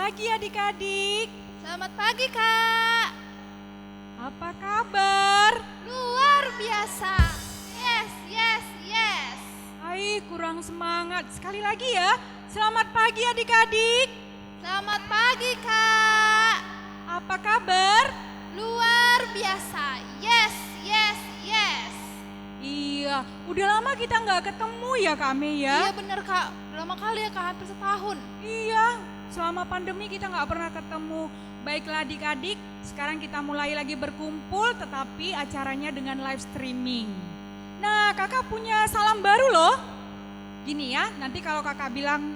pagi adik-adik. Selamat pagi Kak. Apa kabar? Luar biasa. Yes, yes, yes. Hai, kurang semangat. Sekali lagi ya. Selamat pagi adik-adik. Selamat pagi Kak. Apa kabar? Luar biasa. Yes, yes, yes. Iya, udah lama kita nggak ketemu ya Kak Mei ya? Iya bener Kak. Udah lama kali ya Kak, hampir setahun. Iya, selama pandemi kita nggak pernah ketemu. Baiklah adik-adik, sekarang kita mulai lagi berkumpul tetapi acaranya dengan live streaming. Nah, kakak punya salam baru loh. Gini ya, nanti kalau kakak bilang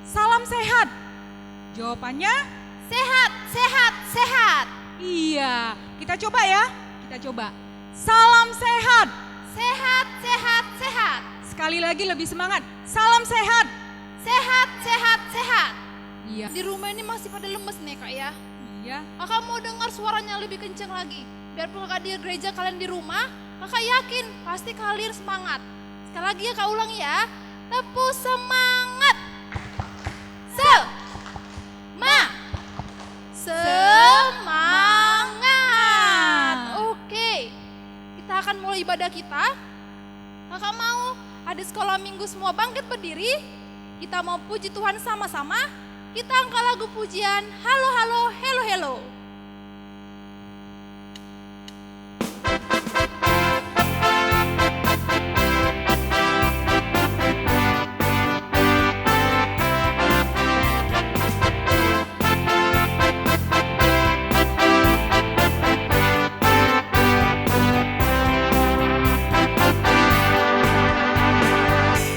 salam sehat, jawabannya Sehat, sehat, sehat. iya. Kita coba ya, kita coba. Salam sehat. Sehat, sehat, sehat. Sekali lagi lebih semangat. Salam sehat. Sehat, sehat, sehat. Iya. Di rumah ini masih pada lemes nih Kak ya. Iya. Kakak mau dengar suaranya lebih kenceng lagi. Biarpun kakak di gereja, kalian di rumah, kakak yakin pasti kalian semangat. Sekali lagi ya Kak, ulangi ya. Tepuk semangat. Semangat. Oke, kita akan mulai ibadah kita. Kakak mau adik sekolah minggu semua bangkit berdiri. Kita mau puji Tuhan sama-sama. Kita angkat lagu pujian. Halo, halo, hello, hello.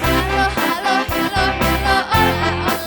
Halo, halo, hello, hello, hola, hola. Apa kabarmu?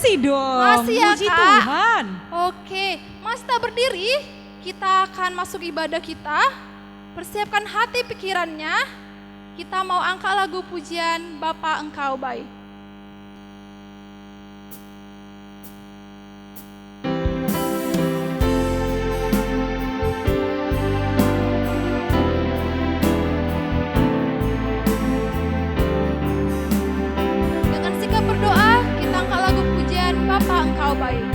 Masih dong. Masih ya, Puji Kak? Tuhan. Oke, masih tak berdiri, kita akan masuk ibadah kita. Persiapkan hati pikirannya. Kita mau angkat lagu pujian Bapa Engkau Baik. Dengan sikap berdoa, kita angkat lagu pujian Bapa Engkau Baik.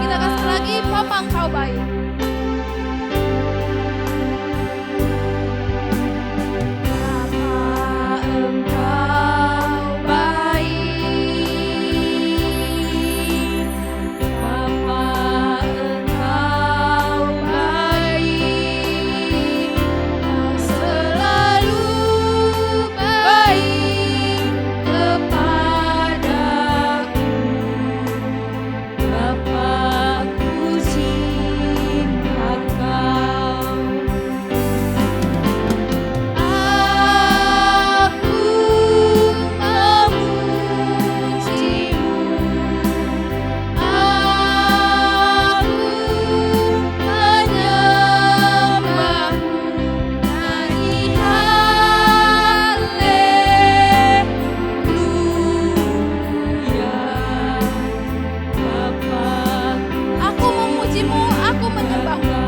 Kita kasih sekali lagi, Bapa Engkau baik. Aku memujimu, aku menyembahmu. Aku memujimu, aku menyembahmu,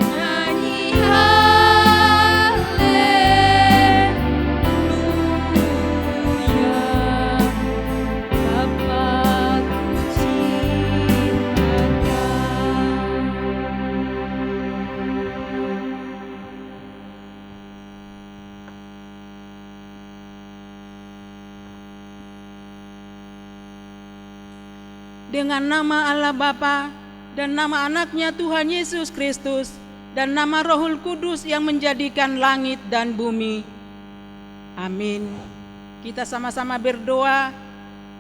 nyanyi haleluya. Bapa Dengan nama Allah Bapa dan nama anaknya Tuhan Yesus Kristus dan nama Rohul Kudus yang menjadikan langit dan bumi. Amin. Kita sama-sama berdoa.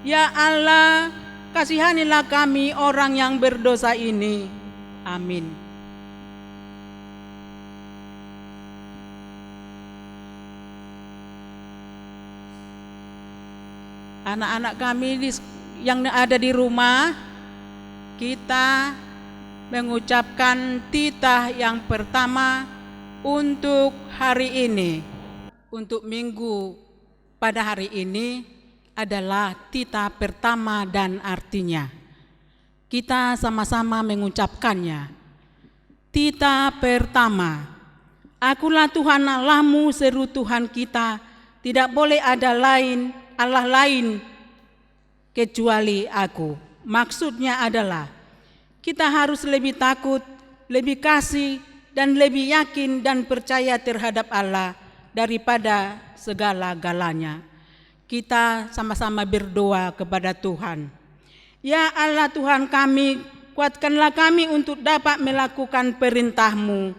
Ya Allah, kasihanilah kami orang yang berdosa ini. Amin. Anak-anak kami yang ada di rumah, kita mengucapkan titah yang pertama untuk hari ini. Untuk minggu pada hari ini adalah titah pertama dan artinya. Kita sama-sama mengucapkannya. Titah pertama, akulah Tuhan Allahmu, seru Tuhan kita, tidak boleh ada Allah lain kecuali aku. Maksudnya adalah kita harus lebih takut, lebih kasih, dan lebih yakin dan percaya terhadap Allah daripada segala-galanya. Kita sama-sama berdoa kepada Tuhan. Ya Allah Tuhan kami, kuatkanlah kami untuk dapat melakukan perintah-Mu.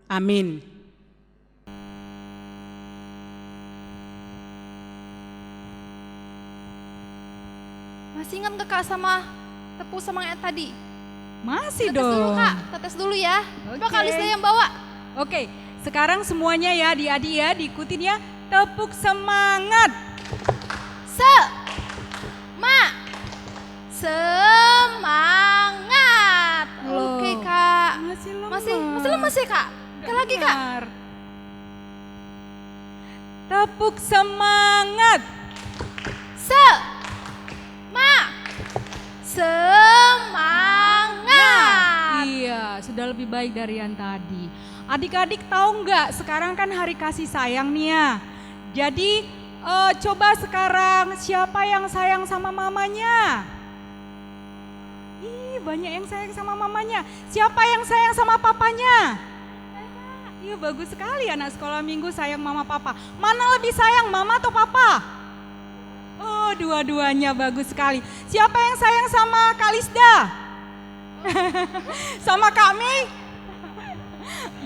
Amin. Masih ingat gak Kak sama tepuk semangat tadi? Masih Kita tes dulu dong. Kak, kita tes dulu ya. Coba Oke. Kak Lisa yang bawa. Oke, sekarang semuanya ya adik-adik ya diikutin ya. Tepuk semangat. Semangat. Loh, Oke Kak. Masih lemas. Masih lemas ya Kak? Sekali lagi Kak. Dengar. Tepuk semangat. Semangat. Iya, sudah lebih baik dari yang tadi. Adik-adik tahu nggak? Sekarang kan hari kasih sayang nih ya. Jadi Coba sekarang siapa yang sayang sama mamanya? Ih, banyak yang sayang sama mamanya. Siapa yang sayang sama papanya? Iya, bagus sekali anak sekolah minggu sayang mama papa. Mana lebih sayang, mama atau papa? Oh, dua-duanya bagus sekali. Siapa yang sayang sama Kak Lisda? Sama Kak Mei?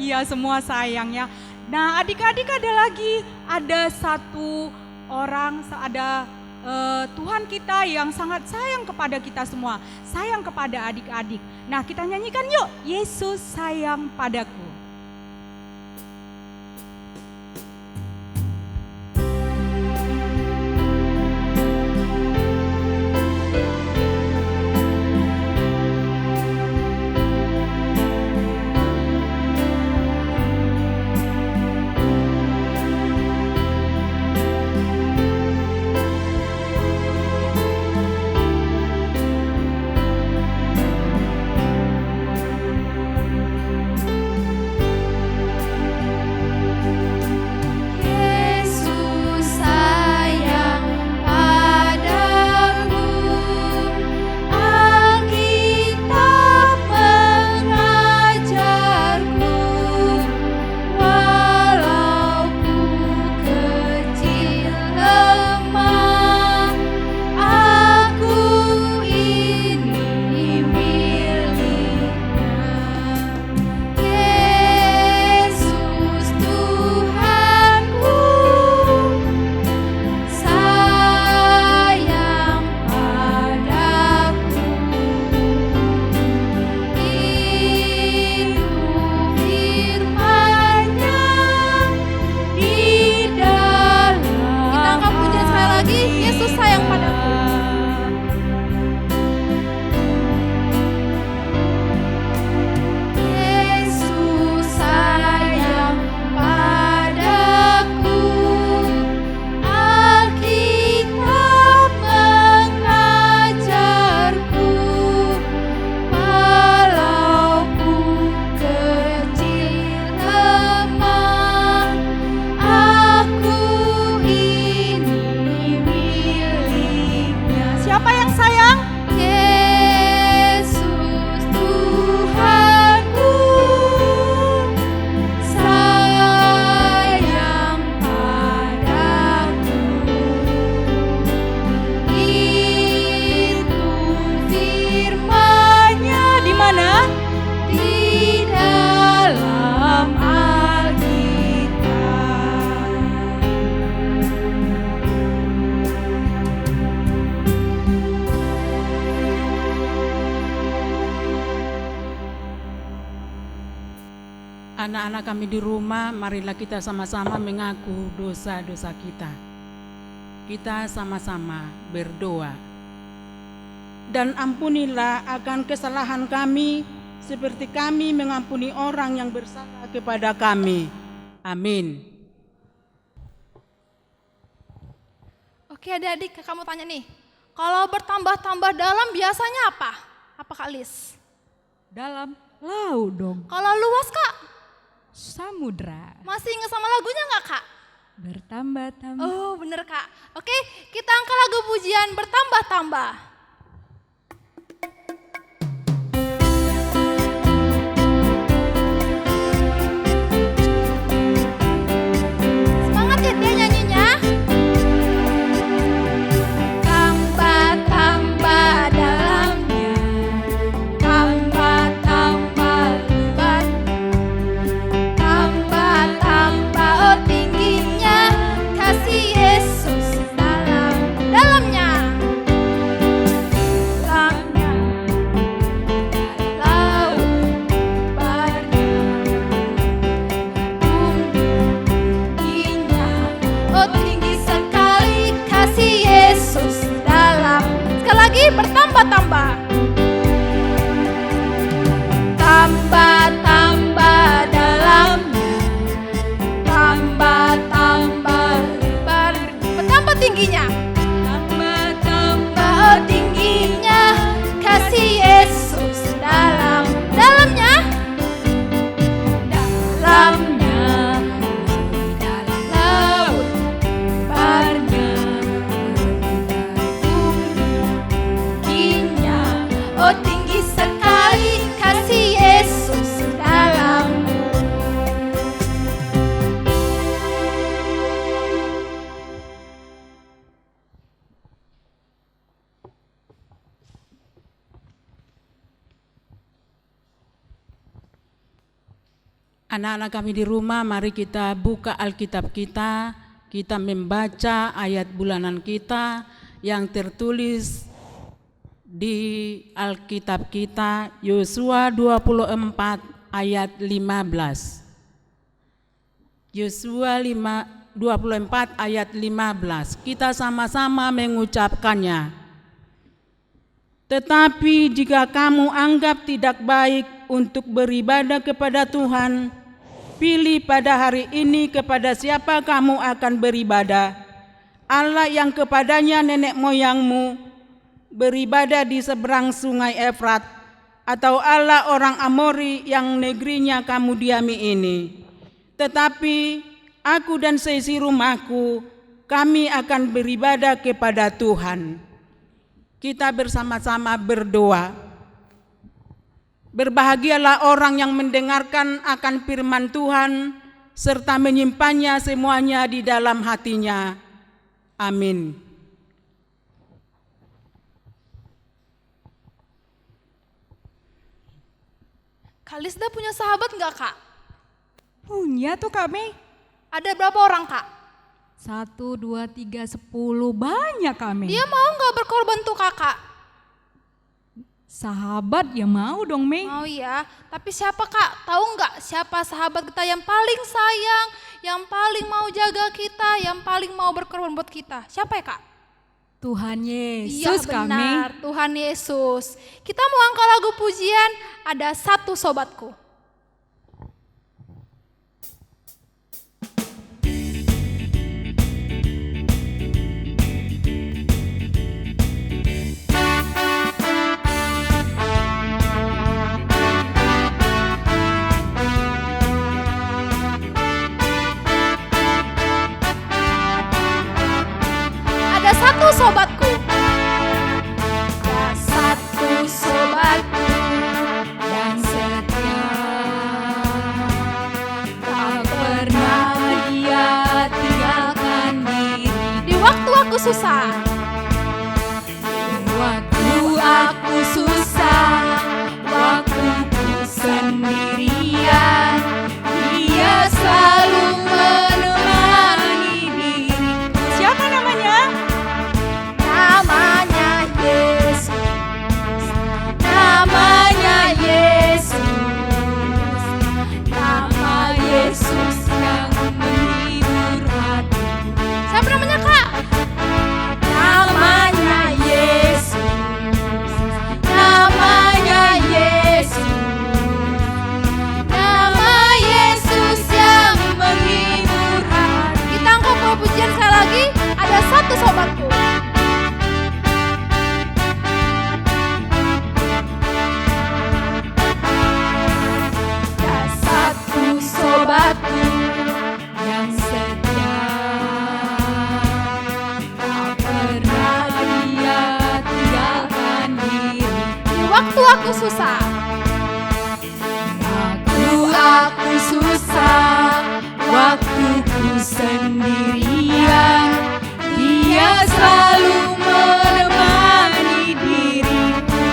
Iya, semua sayang ya. Nah, adik-adik ada satu orang, ada Tuhan kita yang sangat sayang kepada kita semua, sayang kepada adik-adik. Nah, kita nyanyikan yuk, Yesus sayang padaku. Anak-anak kami di rumah, marilah kita sama-sama mengaku dosa-dosa kita. Kita sama-sama berdoa. Dan ampunilah akan kesalahan kami, seperti kami mengampuni orang yang bersalah kepada kami. Amin. Oke adik-adik, kakak mau tanya nih. Kalau bertambah-tambah dalam biasanya apa? Apa Kak Lis? Dalam laut dong. Kalau luas Kak? Samudra. Masih ingat sama lagunya nggak Kak? Bertambah-tambah. Oh bener Kak. Oke, kita angkat lagu pujian bertambah-tambah. Semangat ya dia nyanyinya. Tambah-tambah dalamnya, tambah-tambah lebar, tambah-tambah oh tingginya kasih Yesus dalamnya. Dalamnya laut lebarnya, tingginya oh tinggi sekali kasih Yesus dalam. Sekali lagi bertambah-tambah. Tambah-tambah dalamnya, tambah-tambah lebar, bertambah tingginya, tambah-tambah oh tingginya kasih Yesus dalamnya, dalam laut lebarnya. Anak-anak kami di rumah, mari kita buka Alkitab kita membaca ayat bulanan kita yang tertulis di Alkitab kita, Yosua 24 ayat 15. Yosua 24 ayat 15. Kita sama-sama mengucapkannya. Tetapi jika kamu anggap tidak baik untuk beribadah kepada Tuhan, pilih pada hari ini kepada siapa kamu akan beribadah. Allah yang kepadanya nenek moyangmu beribadah di seberang sungai Efrat, atau Allah orang Amori yang negerinya kamu diami ini. Tetapi aku dan seisi rumahku, kami akan beribadah kepada Tuhan. Kita bersama-sama berdoa. Berbahagialah orang yang mendengarkan akan firman Tuhan serta menyimpannya semuanya di dalam hatinya. Amin. Kak Lisda punya sahabat nggak, Kak? Punya tuh Kak Mei. Ada berapa orang, Kak? 1, 2, 3, 10, banyak Kak Mei. Dia mau nggak berkorban tuh Kakak? Sahabat ya mau dong Mei. Mau ya, tapi siapa Kak? Tahu nggak siapa sahabat kita yang paling sayang, yang paling mau jaga kita, yang paling mau berkorban buat kita? Siapa ya Kak? Tuhan Iya Yesus Kak Mei. benar, Tuhan Yesus. Kita mau angkat lagu pujian, ada satu sobatku. Ada satu sobatku. Ada satu sobatku Dan setia, tak pernah dia tinggalkan diri. di waktu aku susah. Waktu aku susah, waktu ku sendirian, dia selalu menemani diriku. Siapa namanya? Namanya Yesus. Namanya Yesus. Nama Yesus yang menghibur hati. Siapa namanya Kak? Namanya Yesus. Namanya Yesus. Nama Yesus yang menghibur hati. Kita angkat pujian sekali lagi. Ada satu sobatku. Ada satu sobatku yang setia, tak pernah dia tinggalkan diri. Di waktu aku susah. Waktu aku susah, waktu ku sendirian, dia selalu menemani diriku.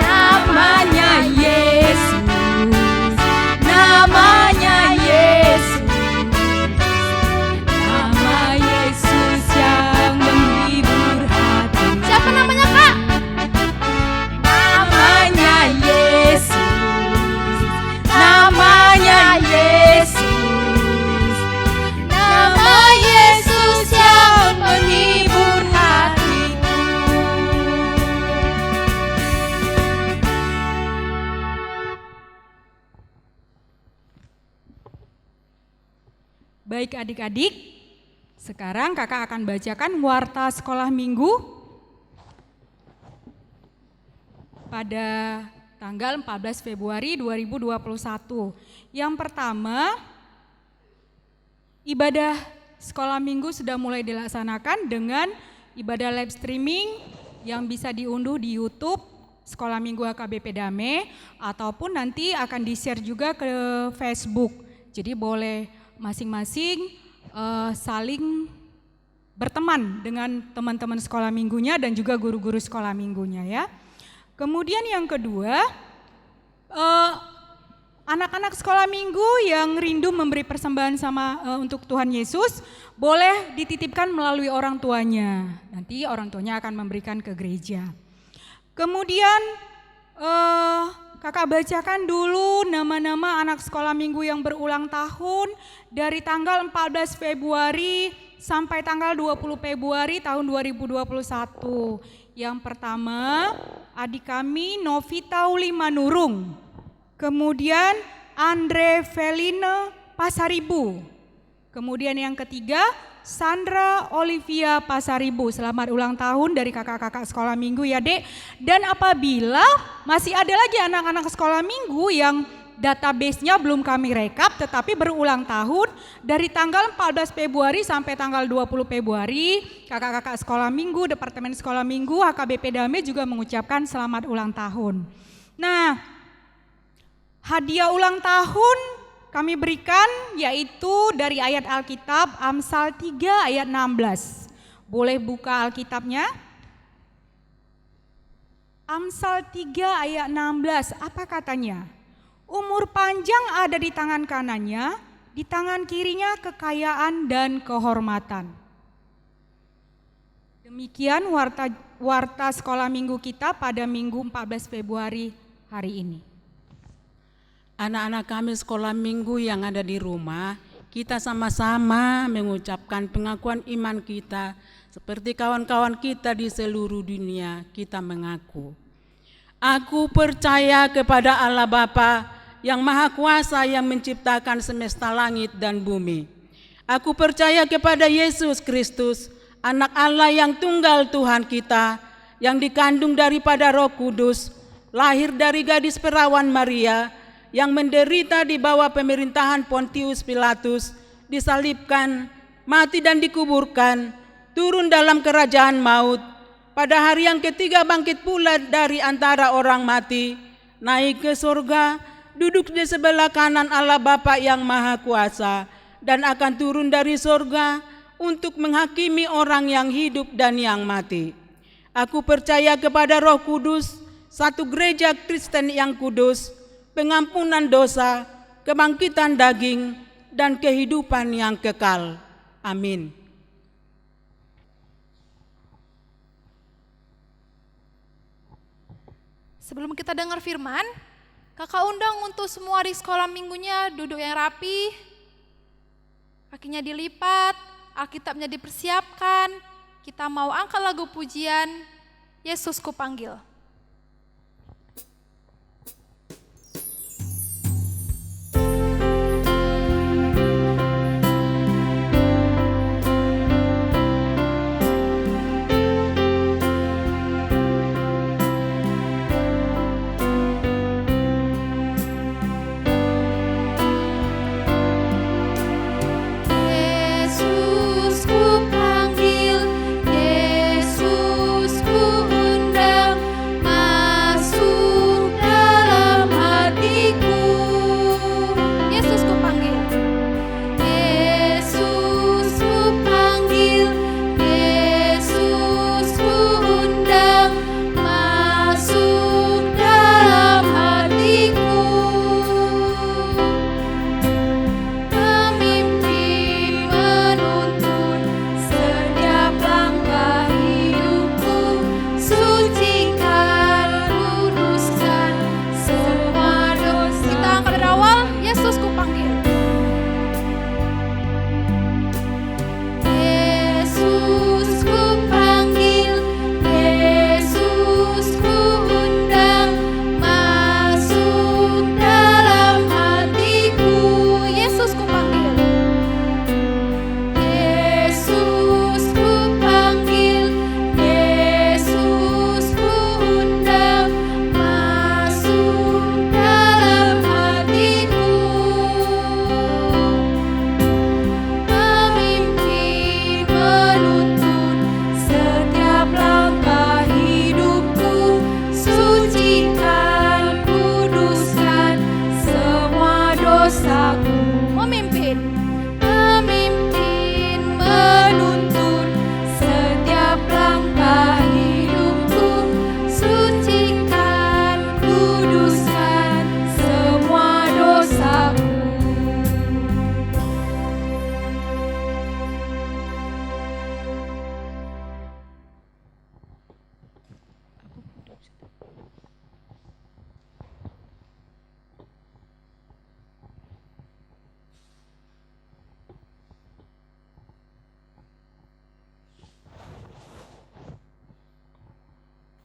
Namanya Yesus, namanya Yesus, nama Yesus yang menghibur hati. Siapa namanya Kak? Namanya Yesus, namanya Yesus, nama Yesus yang menghibur hatiku. Baik adik-adik, sekarang kakak akan bacakan warta sekolah minggu pada tanggal 14 Februari 2021. Yang pertama, ibadah sekolah minggu sudah mulai dilaksanakan dengan ibadah live streaming yang bisa diunduh di YouTube Sekolah Minggu HKBP Dame, ataupun nanti akan di-share juga ke Facebook. Jadi boleh masing-masing saling berteman dengan teman-teman sekolah minggunya dan juga guru-guru sekolah minggunya ya. Kemudian yang kedua, anak-anak sekolah minggu yang rindu memberi persembahan untuk Tuhan Yesus, boleh dititipkan melalui orang tuanya. Nanti orang tuanya akan memberikan ke gereja. Kemudian kakak bacakan dulu nama-nama anak sekolah minggu yang berulang tahun dari tanggal 14 Februari sampai tanggal 20 Februari tahun 2021. Yang pertama, adik kami Novita Uli Manurung. Kemudian Andre Veline Pasaribu. Kemudian yang ketiga, Sandra Olivia Pasaribu. Selamat ulang tahun dari kakak-kakak sekolah minggu ya Dek. Dan apabila masih ada lagi anak-anak sekolah minggu yang database-nya belum kami rekap tetapi berulang tahun dari tanggal 14 Februari sampai tanggal 20 Februari, kakak-kakak sekolah minggu, Departemen Sekolah Minggu, HKBP Damai juga mengucapkan selamat ulang tahun. Nah, hadiah ulang tahun kami berikan yaitu dari ayat Alkitab Amsal 3 ayat 16. Boleh buka Alkitabnya? Amsal 3 ayat 16, apa katanya? Umur panjang ada di tangan kanannya, di tangan kirinya kekayaan dan kehormatan. Demikian warta sekolah minggu kita pada Minggu 14 Februari hari ini. Anak-anak kami sekolah minggu yang ada di rumah, kita sama-sama mengucapkan pengakuan iman kita seperti kawan-kawan kita di seluruh dunia. Kita mengaku, aku percaya kepada Allah Bapa yang Maha Kuasa yang menciptakan semesta langit dan bumi. Aku percaya kepada Yesus Kristus, anak Allah yang tunggal Tuhan kita, yang dikandung daripada Roh Kudus, lahir dari gadis perawan Maria, yang menderita di bawah pemerintahan Pontius Pilatus, disalibkan, mati dan dikuburkan, turun dalam kerajaan maut, pada hari yang ketiga bangkit pula dari antara orang mati, naik ke surga, duduk di sebelah kanan Allah Bapa yang Maha Kuasa, dan akan turun dari surga untuk menghakimi orang yang hidup dan yang mati. Aku percaya kepada Roh Kudus, satu gereja Kristen yang kudus, pengampunan dosa, kebangkitan daging, dan kehidupan yang kekal. Amin. Sebelum kita dengar firman, kakak undang untuk semua di sekolah minggunya duduk yang rapi, kakinya dilipat, Alkitabnya dipersiapkan. Kita mau angkat lagu pujian, Yesus Kupanggil. Yesus ku panggil, Yesus ku undang,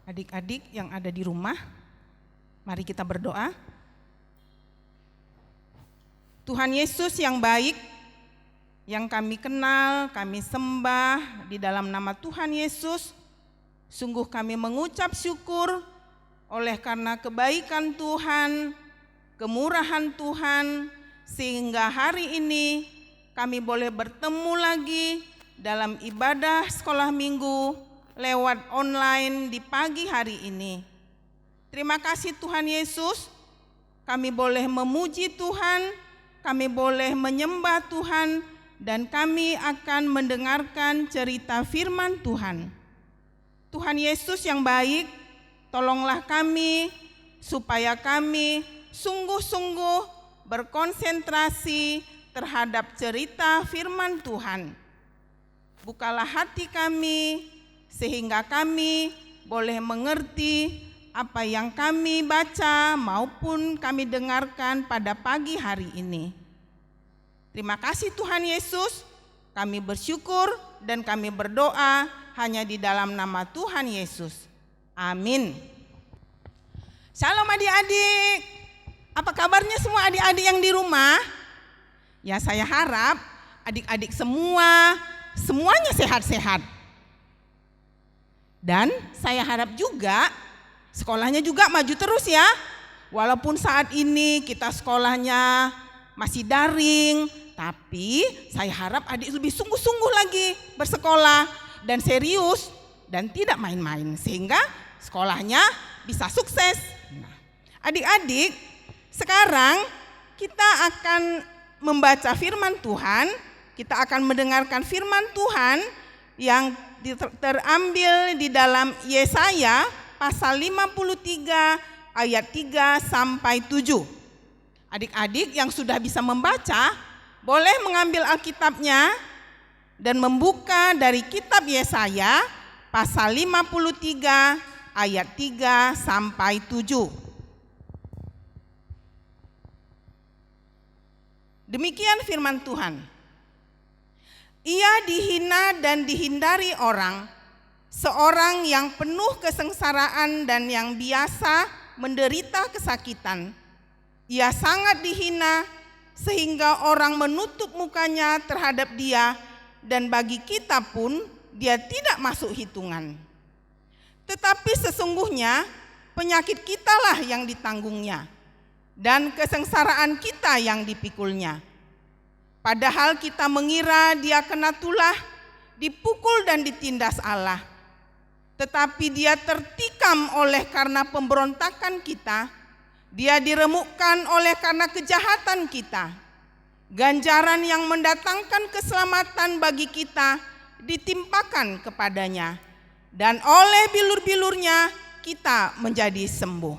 Adik-adik yang ada di rumah, mari kita berdoa. Tuhan Yesus yang baik, yang kami kenal, kami sembah di dalam nama Tuhan Yesus, sungguh kami mengucap syukur oleh karena kebaikan Tuhan, kemurahan Tuhan, sehingga hari ini kami boleh bertemu lagi dalam ibadah sekolah minggu lewat online di pagi hari ini. Terima kasih Tuhan Yesus, kami boleh memuji Tuhan, kami boleh menyembah Tuhan, dan kami akan mendengarkan cerita firman Tuhan. Tuhan Yesus yang baik, tolonglah kami supaya kami sungguh-sungguh berkonsentrasi terhadap cerita firman Tuhan. Bukalah hati kami sehingga kami boleh mengerti apa yang kami baca maupun kami dengarkan pada pagi hari ini. Terima kasih Tuhan Yesus, kami bersyukur dan kami berdoa hanya di dalam nama Tuhan Yesus. Amin. Shalom adik-adik. Apa kabarnya semua adik-adik yang di rumah? Ya, saya harap adik-adik semuanya sehat-sehat. Dan saya harap juga sekolahnya juga maju terus ya. Walaupun saat ini kita sekolahnya masih daring, tapi saya harap adik lebih sungguh-sungguh lagi bersekolah dan serius dan tidak main-main sehingga sekolahnya bisa sukses. Nah, adik-adik, sekarang kita akan membaca firman Tuhan, kita akan mendengarkan firman Tuhan yang terambil di dalam Yesaya pasal 53 ayat 3 sampai 7. Adik-adik yang sudah bisa membaca, boleh mengambil Alkitabnya dan membuka dari kitab Yesaya pasal 53 ayat 3 sampai 7. Demikian firman Tuhan. Ia dihina dan dihindari orang, seorang yang penuh kesengsaraan dan yang biasa menderita kesakitan. Ia sangat dihina sehingga orang menutup mukanya terhadap dia, dan bagi kita pun dia tidak masuk hitungan. Tetapi sesungguhnya penyakit kitalah yang ditanggungnya, dan kesengsaraan kita yang dipikulnya. Padahal kita mengira dia kena tulah, dipukul dan ditindas Allah. Tetapi dia tertikam oleh karena pemberontakan kita, dia diremukkan oleh karena kejahatan kita. Ganjaran yang mendatangkan keselamatan bagi kita ditimpakan kepadanya, dan oleh bilur-bilurnya kita menjadi sembuh.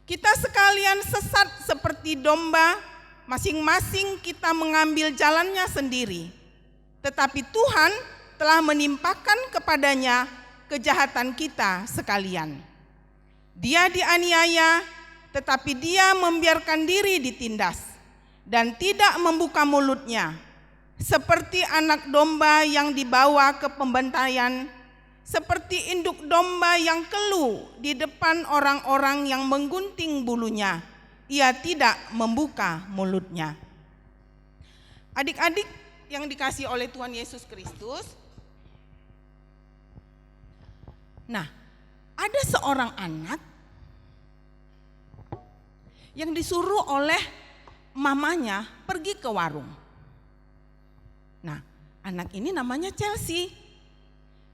Kita sekalian sesat seperti domba, masing-masing kita mengambil jalannya sendiri. Tetapi Tuhan telah menimpakan kepadanya kejahatan kita sekalian. Dia dianiaya, tetapi dia membiarkan diri ditindas dan tidak membuka mulutnya. Seperti anak domba yang dibawa ke pembantaian, seperti induk domba yang keluh di depan orang-orang yang menggunting bulunya, ia tidak membuka mulutnya. Adik-adik yang dikasihi oleh Tuhan Yesus Kristus, nah, ada seorang anak yang disuruh oleh mamanya pergi ke warung. Nah, anak ini namanya Chelsea.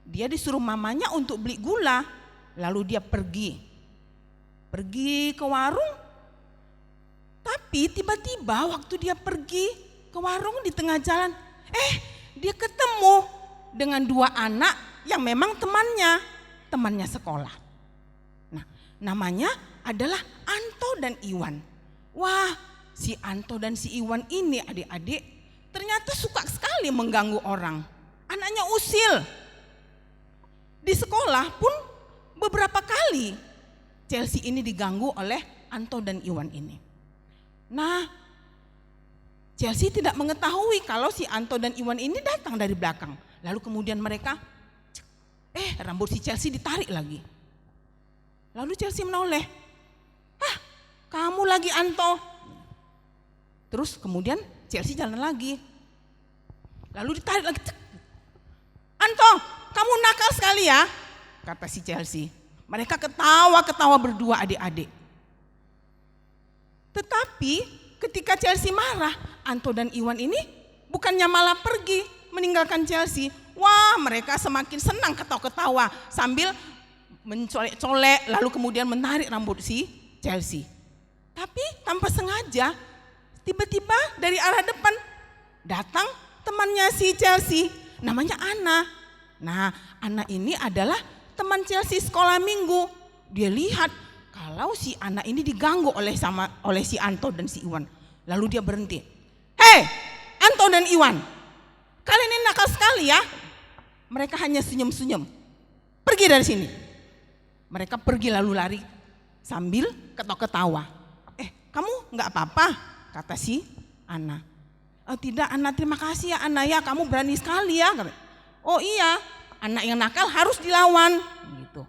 Dia disuruh mamanya untuk beli gula, lalu dia pergi ke warung. Tapi tiba-tiba waktu dia pergi ke warung di tengah jalan, dia ketemu dengan dua anak yang memang temannya sekolah. Nah, namanya adalah Anto dan Iwan. Wah, si Anto dan si Iwan ini adik-adik ternyata suka sekali mengganggu orang. Anaknya usil. Di sekolah pun beberapa kali Chelsea ini diganggu oleh Anto dan Iwan ini. Nah, Chelsea tidak mengetahui kalau si Anto dan Iwan ini datang dari belakang. Lalu kemudian mereka, rambut si Chelsea ditarik lagi. Lalu Chelsea menoleh. Kamu lagi Anto. Terus kemudian Chelsea jalan lagi. Lalu ditarik lagi. Anto, kamu nakal sekali ya, kata si Chelsea. Mereka ketawa-ketawa berdua adik-adik. Tetapi ketika Chelsea marah, Anto dan Iwan ini bukannya malah pergi meninggalkan Chelsea. Wah, mereka semakin senang ketawa-ketawa sambil mencolek-colek lalu kemudian menarik rambut si Chelsea. Tapi tanpa sengaja, tiba-tiba dari arah depan datang temannya si Chelsea, namanya Anna. Nah, Anna ini adalah teman Chelsea sekolah minggu. Dia lihat kalau si Anna ini diganggu oleh si Anto dan si Iwan. Lalu dia berhenti. Hei, Anto dan Iwan, kalian ini nakal sekali ya. Mereka hanya senyum-senyum. Pergi dari sini. Mereka pergi lalu lari sambil ketawa-ketawa. Kamu nggak apa-apa, kata si Anna. Tidak Anna, terima kasih ya Anna ya, kamu berani sekali ya. Oh iya, anak yang nakal harus dilawan. Gitu.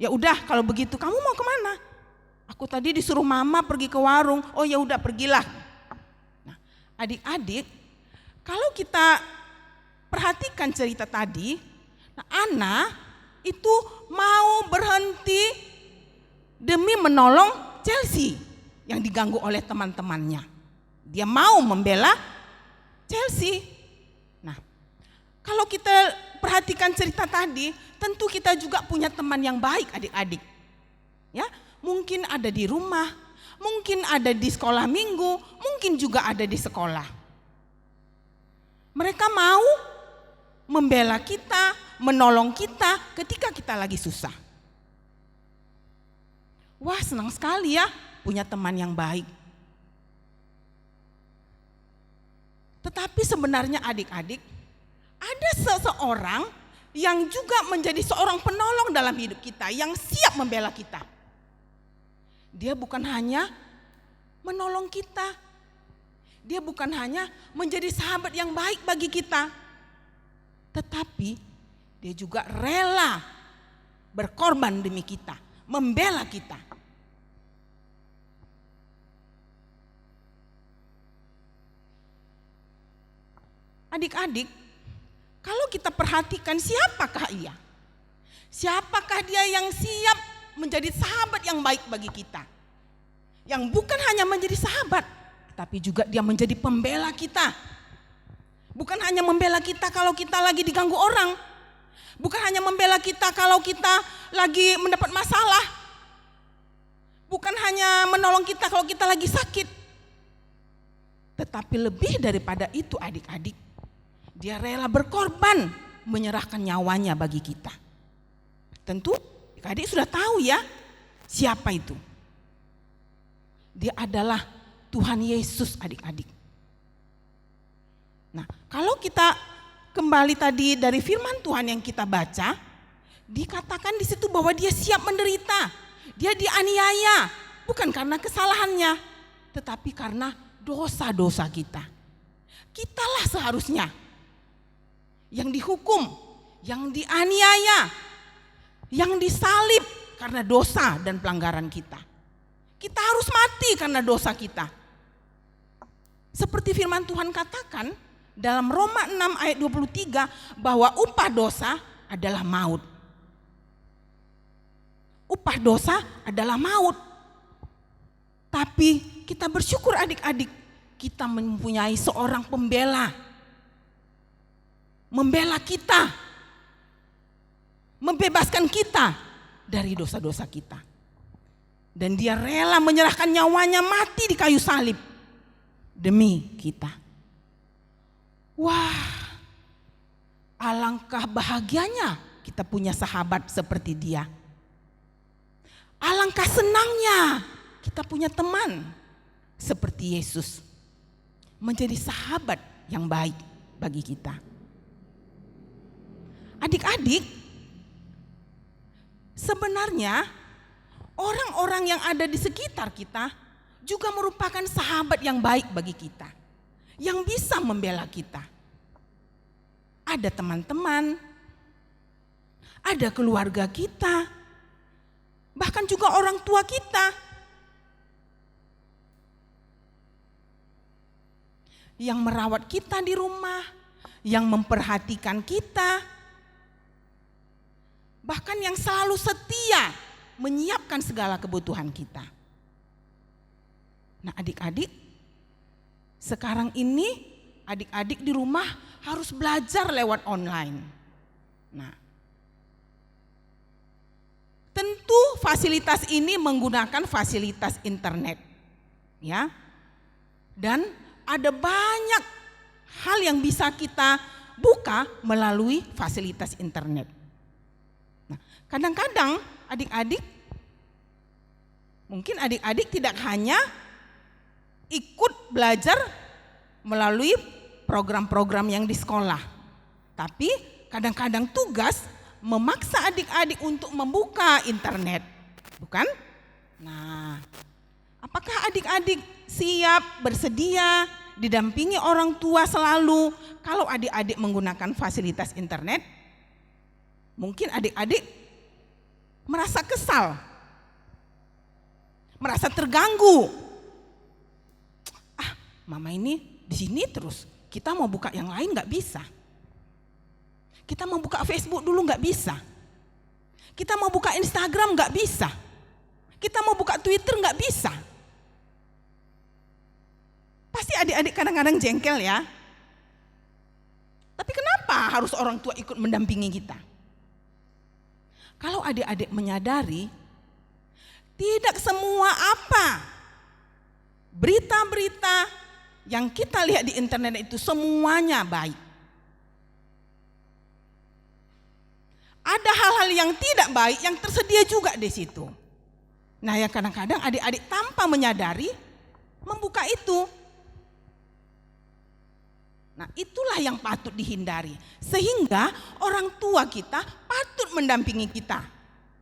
Ya udah kalau begitu kamu mau kemana? Aku tadi disuruh mama pergi ke warung. Oh ya udah pergilah. Nah, adik-adik, kalau kita perhatikan cerita tadi, nah Anna itu mau berhenti demi menolong Chelsea yang diganggu oleh teman-temannya. Dia mau membela Chelsea. Nah, kalau kita perhatikan cerita tadi, tentu kita juga punya teman yang baik adik-adik. Ya, mungkin ada di rumah, mungkin ada di sekolah minggu, mungkin juga ada di sekolah. Mereka mau membela kita, menolong kita ketika kita lagi susah. Wah, senang sekali ya punya teman yang baik. Tetapi sebenarnya adik-adik, ada seseorang yang juga menjadi seorang penolong dalam hidup kita, yang siap membela kita. Dia bukan hanya menolong kita, dia bukan hanya menjadi sahabat yang baik bagi kita, tetapi dia juga rela berkorban demi kita, membela kita. Adik-adik, kalau kita perhatikan siapakah ia? Siapakah dia yang siap menjadi sahabat yang baik bagi kita? Yang bukan hanya menjadi sahabat, tapi juga dia menjadi pembela kita. Bukan hanya membela kita kalau kita lagi diganggu orang. Bukan hanya membela kita kalau kita lagi mendapat masalah. Bukan hanya menolong kita kalau kita lagi sakit. Tetapi lebih daripada itu adik-adik, dia rela berkorban, menyerahkan nyawanya bagi kita. Tentu adik sudah tahu ya siapa itu. Dia adalah Tuhan Yesus adik-adik. Nah, kalau kita kembali tadi dari firman Tuhan yang kita baca, dikatakan di situ bahwa dia siap menderita. Dia dianiaya, bukan karena kesalahannya, tetapi karena dosa-dosa kita. Kitalah seharusnya yang dihukum, yang dianiaya, yang disalib karena dosa dan pelanggaran kita. Kita harus mati karena dosa kita. Seperti firman Tuhan katakan dalam Roma 6 ayat 23 bahwa upah dosa adalah maut. Upah dosa adalah maut. Tapi kita bersyukur adik-adik, kita mempunyai seorang pembela. Membela kita, membebaskan kita dari dosa-dosa kita. Dan dia rela menyerahkan nyawanya mati di kayu salib demi kita. Wah, alangkah bahagianya kita punya sahabat seperti dia. Alangkah senangnya kita punya teman seperti Yesus, menjadi sahabat yang baik bagi kita. Adik-adik, sebenarnya orang-orang yang ada di sekitar kita juga merupakan sahabat yang baik bagi kita, yang bisa membela kita. Ada teman-teman, ada keluarga kita, bahkan bahkan juga orang tua kita yang merawat kita di rumah, yang memperhatikan kita, bahkan yang selalu setia menyiapkan segala kebutuhan kita. Nah, adik-adik, sekarang ini adik-adik di rumah harus belajar lewat online. Nah, tentu fasilitas ini menggunakan fasilitas internet, ya. Dan ada banyak hal yang bisa kita buka melalui fasilitas internet. Nah, kadang-kadang adik-adik, mungkin adik-adik tidak hanya ikut belajar melalui program-program yang di sekolah, tapi kadang-kadang tugas memaksa adik-adik untuk membuka internet, bukan? Nah, apakah adik-adik siap, bersedia, didampingi orang tua selalu kalau adik-adik menggunakan fasilitas internet? Mungkin adik-adik merasa kesal, merasa terganggu. Mama ini di sini terus, kita mau buka yang lain nggak bisa. Kita mau buka Facebook dulu nggak bisa. Kita mau buka Instagram nggak bisa. Kita mau buka Twitter nggak bisa. Pasti adik-adik kadang-kadang jengkel ya. Tapi kenapa harus orang tua ikut mendampingi kita? Kalau adik-adik menyadari, tidak semua berita-berita yang kita lihat di internet itu semuanya baik. Ada hal-hal yang tidak baik yang tersedia juga di situ. Nah, yang kadang-kadang adik-adik tanpa menyadari membuka itu. Nah, itulah yang patut dihindari. Sehingga orang tua kita patut mendampingi kita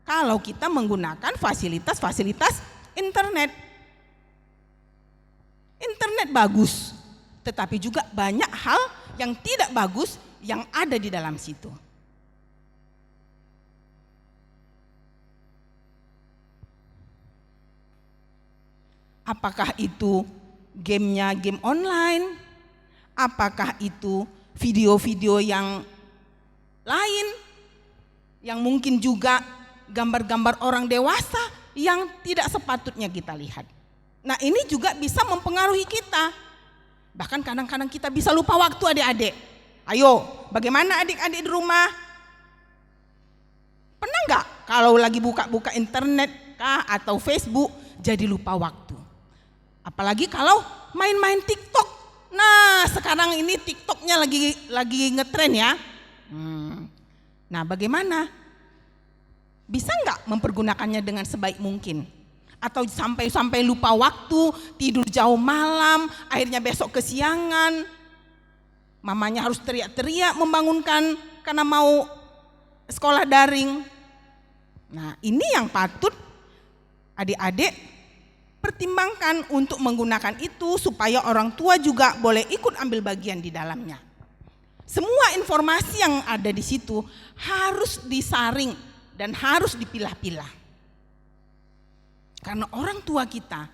kalau kita menggunakan fasilitas-fasilitas internet. Internet bagus, tetapi juga banyak hal yang tidak bagus yang ada di dalam situ. Apakah itu gamenya game online? Apakah itu video-video yang lain? Yang mungkin juga gambar-gambar orang dewasa yang tidak sepatutnya kita lihat. Nah, ini juga bisa mempengaruhi kita. Bahkan kadang-kadang kita bisa lupa waktu adik-adik. Ayo, bagaimana adik-adik di rumah? Pernah nggak kalau lagi buka-buka internet kah atau Facebook jadi lupa waktu? Apalagi kalau main-main TikTok. Nah, sekarang ini TikToknya lagi ngetren ya. Nah, bagaimana? Bisa nggak mempergunakannya dengan sebaik mungkin? Atau sampai lupa waktu, tidur jauh malam, akhirnya besok kesiangan. Mamanya harus teriak-teriak membangunkan karena mau sekolah daring. Nah, ini yang patut adik-adik pertimbangkan untuk menggunakan itu supaya orang tua juga boleh ikut ambil bagian di dalamnya. Semua informasi yang ada di situ harus disaring dan harus dipilah-pilah. Karena orang tua kita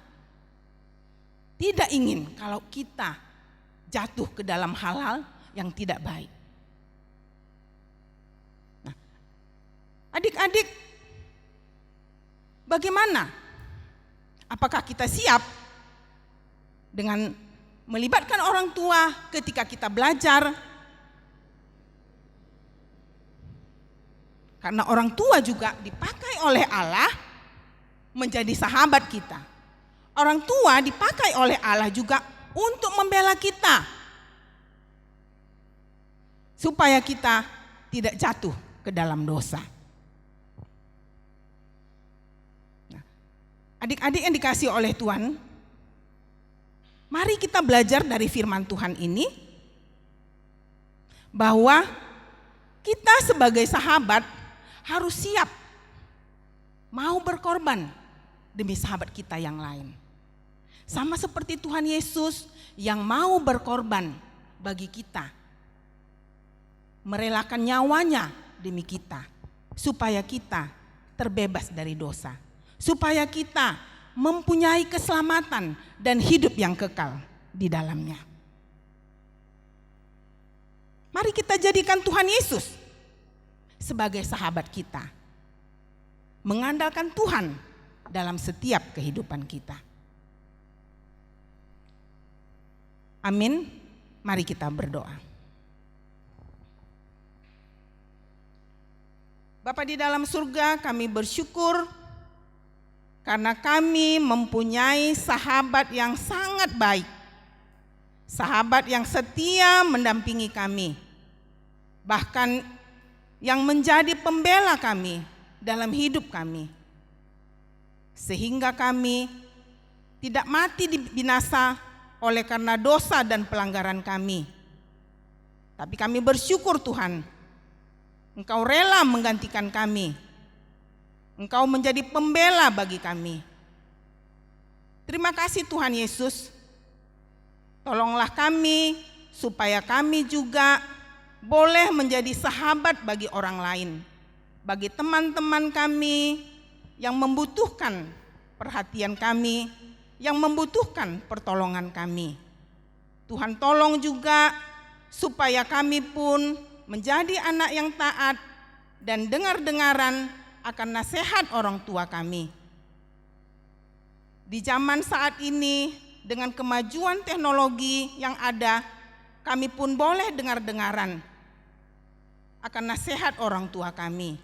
tidak ingin kalau kita jatuh ke dalam hal-hal yang tidak baik. Nah, adik-adik, bagaimana? Apakah kita siap dengan melibatkan orang tua ketika kita belajar? Karena orang tua juga dipakai oleh Allah menjadi sahabat kita. Orang tua dipakai oleh Allah juga untuk membela kita, supaya kita tidak jatuh ke dalam dosa. Nah, adik-adik yang dikasihi oleh Tuhan, mari kita belajar dari firman Tuhan ini, bahwa kita sebagai sahabat harus siap mau berkorban demi sahabat kita yang lain. Sama seperti Tuhan Yesus yang mau berkorban bagi kita, merelakan nyawanya demi kita, supaya kita terbebas dari dosa, supaya kita mempunyai keselamatan dan hidup yang kekal di dalamnya. Mari kita jadikan Tuhan Yesus sebagai sahabat kita, mengandalkan Tuhan dalam setiap kehidupan kita. Amin. Mari kita berdoa. Bapa di dalam surga, kami bersyukur karena kami mempunyai sahabat yang sangat baik, sahabat yang setia mendampingi kami, bahkan yang menjadi pembela kami dalam hidup kami, sehingga kami tidak mati di binasa oleh karena dosa dan pelanggaran kami. Tapi kami bersyukur Tuhan, Engkau rela menggantikan kami. Engkau menjadi pembela bagi kami. Terima kasih Tuhan Yesus. Tolonglah kami supaya kami juga boleh menjadi sahabat bagi orang lain, bagi teman-teman kami yang membutuhkan perhatian kami, yang membutuhkan pertolongan kami. Tuhan tolong juga supaya kami pun menjadi anak yang taat dan dengar-dengaran akan nasihat orang tua kami. Di zaman saat ini dengan kemajuan teknologi yang ada, kami pun boleh dengar-dengaran akan nasihat orang tua kami.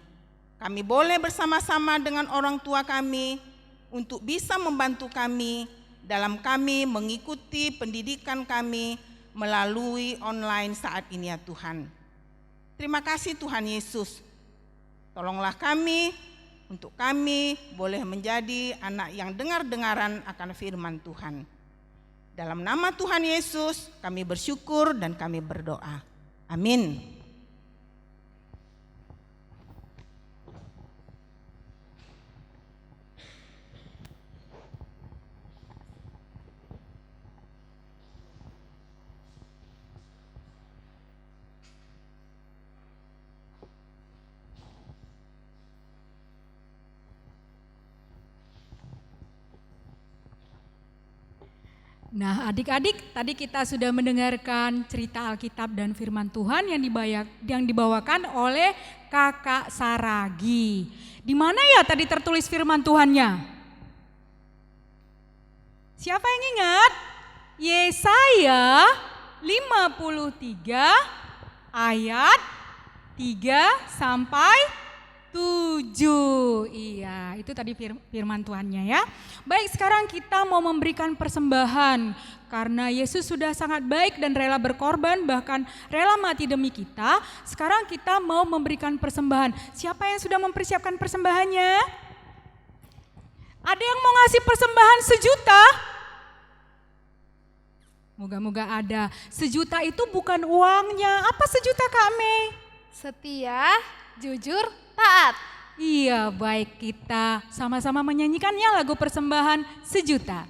Kami boleh bersama-sama dengan orang tua kami untuk bisa membantu kami dalam kami mengikuti pendidikan kami melalui online saat ini ya Tuhan. Terima kasih Tuhan Yesus. Tolonglah kami untuk kami boleh menjadi anak yang dengar-dengaran akan firman Tuhan. Dalam nama Tuhan Yesus kami bersyukur dan kami berdoa. Amin. Nah adik-adik, tadi kita sudah mendengarkan cerita Alkitab dan firman Tuhan yang dibawakan oleh Kakak Saragi. Di mana ya tadi tertulis firman Tuhannya? Siapa yang ingat? Yesaya 53 ayat 3 sampai 7. Iya, itu tadi firman Tuhannya ya. Baik, sekarang kita mau memberikan persembahan karena Yesus sudah sangat baik dan rela berkorban, bahkan rela mati demi kita. Sekarang kita mau memberikan persembahan. Siapa yang sudah mempersiapkan persembahannya? Ada yang mau ngasih persembahan 1 juta? Moga-moga ada. 1 juta itu bukan uangnya. Apa 1 juta Kak Mei? Setia, jujur, taat. Iya, baik, kita sama-sama menyanyikannya lagu persembahan 1 juta.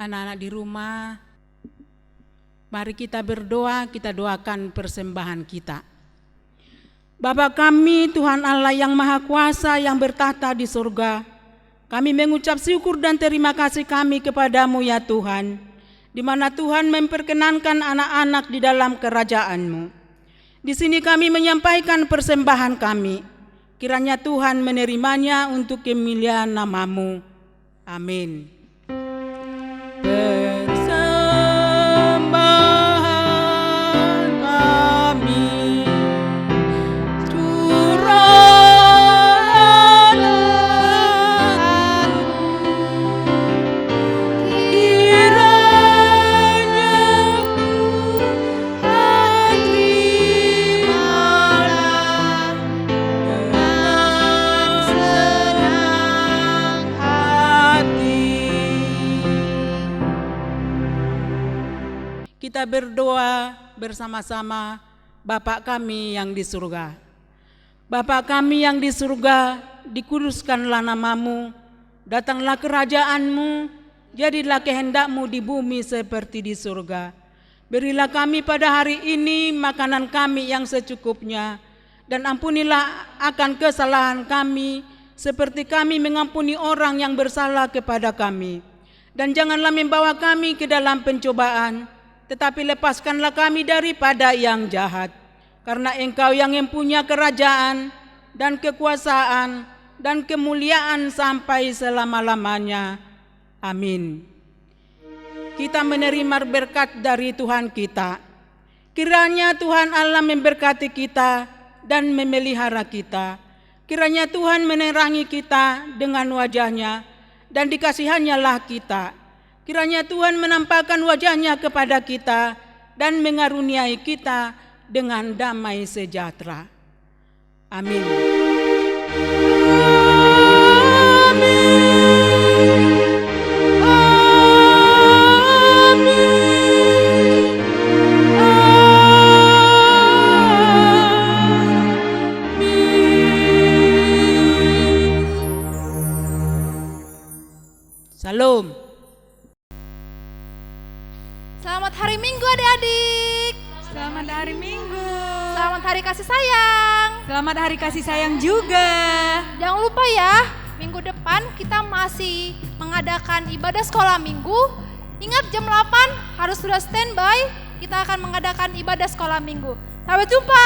Anak-anak di rumah, mari kita berdoa, kita doakan persembahan kita. Bapa kami, Tuhan Allah yang Maha Kuasa yang bertahta di surga, kami mengucap syukur dan terima kasih kami kepadamu ya Tuhan, di mana Tuhan memperkenankan anak-anak di dalam kerajaan-Mu. Di sini kami menyampaikan persembahan kami, kiranya Tuhan menerimanya untuk kemuliaan nama-Mu. Amin. Persembahan kami, curahan kiranya Tuhan terimalah dengan senang hati. Kita berdoa bersama-sama. Bapa kami yang di surga, Bapa kami yang di surga, dikuduskanlah nama-Mu, datanglah kerajaan-Mu, jadilah kehendak-Mu di bumi seperti di surga. Berilah kami pada hari ini makanan kami yang secukupnya, dan ampunilah akan kesalahan kami, seperti kami mengampuni orang yang bersalah kepada kami. Dan janganlah membawa kami ke dalam pencobaan, tetapi lepaskanlah kami daripada yang jahat. Karena Engkau yang mempunyai kerajaan dan kekuasaan dan kemuliaan sampai selama-lamanya. Amin. Kita menerima berkat dari Tuhan kita. Kiranya Tuhan Allah memberkati kita dan memelihara kita. Kiranya Tuhan menerangi kita dengan wajah-Nya dan dikasihannya-lah kita. Kiranya Tuhan menampakkan wajah-Nya kepada kita dan mengaruniai kita dengan damai sejahtera. Amin. Salam. Selamat hari Minggu adik-adik. Selamat hari Minggu. Selamat hari kasih sayang. Selamat hari kasih sayang juga. Jangan lupa ya, minggu depan kita masih mengadakan ibadah sekolah minggu. Ingat jam 8 harus sudah standby, kita akan mengadakan ibadah sekolah minggu. Sampai jumpa.